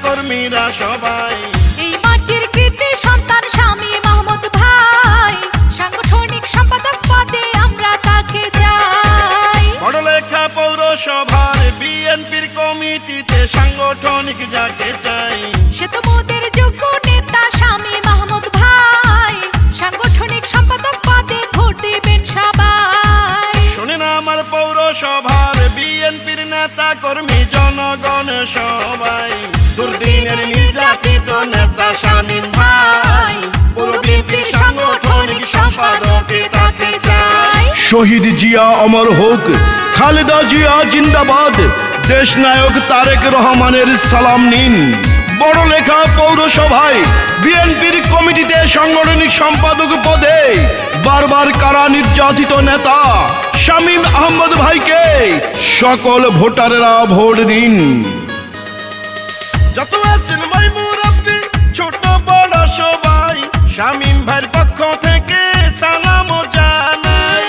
কর্মীরা সবাই। এই মাটির কৃতি সন্তান স্বামী মাহমুদ ভাই, সাংগঠনিক সম্পাদক পদে আমরা তাকে চাই। বড়লেখা পৌরসভার বিএনপির কমিটিতে সাংগঠনিক যাকে চাই, সে তো মোদের যোগ্য নেতা স্বামী মাহমুদ ভাই, সাংগঠনিক সম্পাদক পদে ভোট দিবেন সবাই। শোনেন আমার পৌরসভার বিএনপির নেতা কর্মী জনগণ সবাই, দুর্দিনের নির্যাতিত নেতা শামীম ভাই, পৌর বিএনপির সাংগঠনিক সম্পাদকে তাকে চাই। শহীদ জিয়া অমর হোক, খালেদা জিয়া জিন্দাবাদ, দেশ নায়ক তারেক রহমানের সালাম নিন। বড়লেখা পৌরসভায় বিএনপির কমিটিতে সাংগঠনিক সম্পাদক পদে বারবার কারা নির্যাতিত নেতা শামীম আহমদ ভাইকে সকল ভোটারেরা ভোট দিন। যত আছেন ভাই মুরব্বি ছোট বড় সবাই, শামীম ভাইয়ের পক্ষ থেকে সালাম জানাই।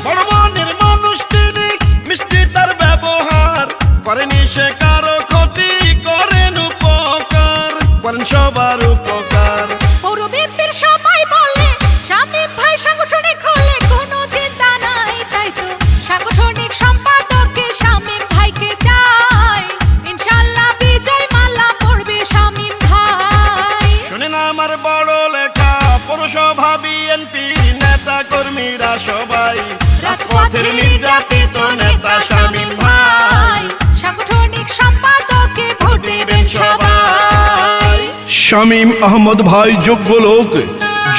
বড় মনের মানুষ তিনি, মিষ্টি তার ব্যবহার, করেনি সে কারো ক্ষতি, করেন উপকার, করেন সবার উপকার। পৌর বিএনপির সবাই বলে শামীম ভাই সাংগঠনিক হলে কোনো চিন্তা নাই, তাই তো সাংগঠনিক সম্পাদকে শামীম ভাইকে চাই। ইনশাআল্লাহ বিজয় মালা পড়বে শামীম ভাই। শোনেন আমার বড়লেখা পৌরসভা বিএনপির নেতা কর্মীরা সবাই, রাজপথের নির্যাতিত নেতা শামীম ভাই, সাংগঠনিক সম্পাদকে ভোট দিবেন সবাই। শামীম আহমদ ভাই যোগ্য লোক,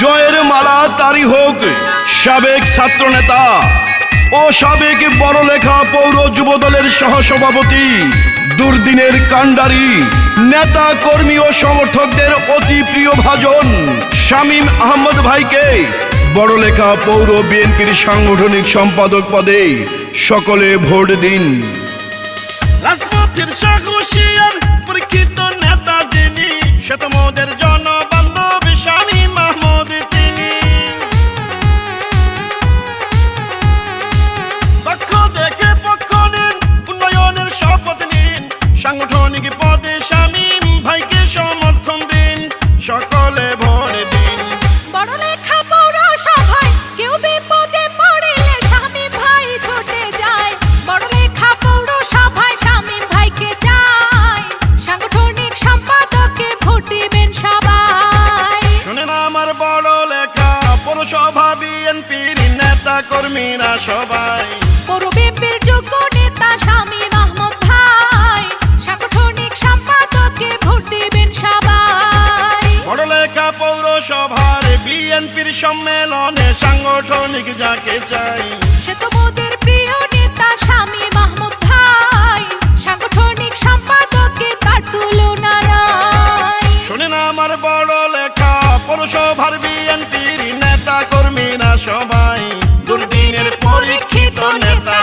জয়ের মালা তারি হোক। সাবেক ছাত্র নেতা ও সাবেক বড়লেখা পৌর যুবদলের সহসভাপতি, দুর্দিনের কাণ্ডারি নেতা কর্মী ও সমর্থকদের অতি প্রিয় ভাজন শামীম আহমদ ভাইকে বড়লেখা পৌর বিএনপির সাংগঠনিক সম্পাদক পদে সকলে ভোট দিন। রাজপথের সাহসিয়ার পরীক্ষিত নেতা যিনি, সে তো মোদের জনবান্ধব শামীম আহমদ তিনি। পক্ষ দেখে পক্ষ নিন, উন্নয়নের শপথ নিন, সাংগঠনিক পদে শামীম ভাইকে সমর্থন দিন, সকলে ভোট দিন। বড়লেখা পৌরসভায় কেউ বিপদে পড়িলে শামীম ভাই ছুটে যায়। বড়লেখা পৌরসভায় শামীম ভাইকে চাই, সাংগঠনিক সম্পাদকে ভোট দিবেন সবাই। শোনেন আমার বড়লেখা পৌরসভা বিএনপির নেতা কর্মীরা সবাই, পৌর বিএনপির যোগ্য নেতা শামীম আহমদ ভাই, সাংগঠনিক সম্পাদকে ভোট দিবেন সবাই। বড়লেখা পৌরসভার বিএনপির সম্মেলনে সাংগঠনিক যাকে চাই, সে তো মোদের প্রিয় নেতা শামীম আহমদ ভাই, সাংগঠনিক সম্পাদকে তার তুলনা নাই। শোনেন আমার বড়লেখা পৌরসভার বিএনপির নেতা কর্মীরা সবাই, দুর্দিনের পরীক্ষিত নেতা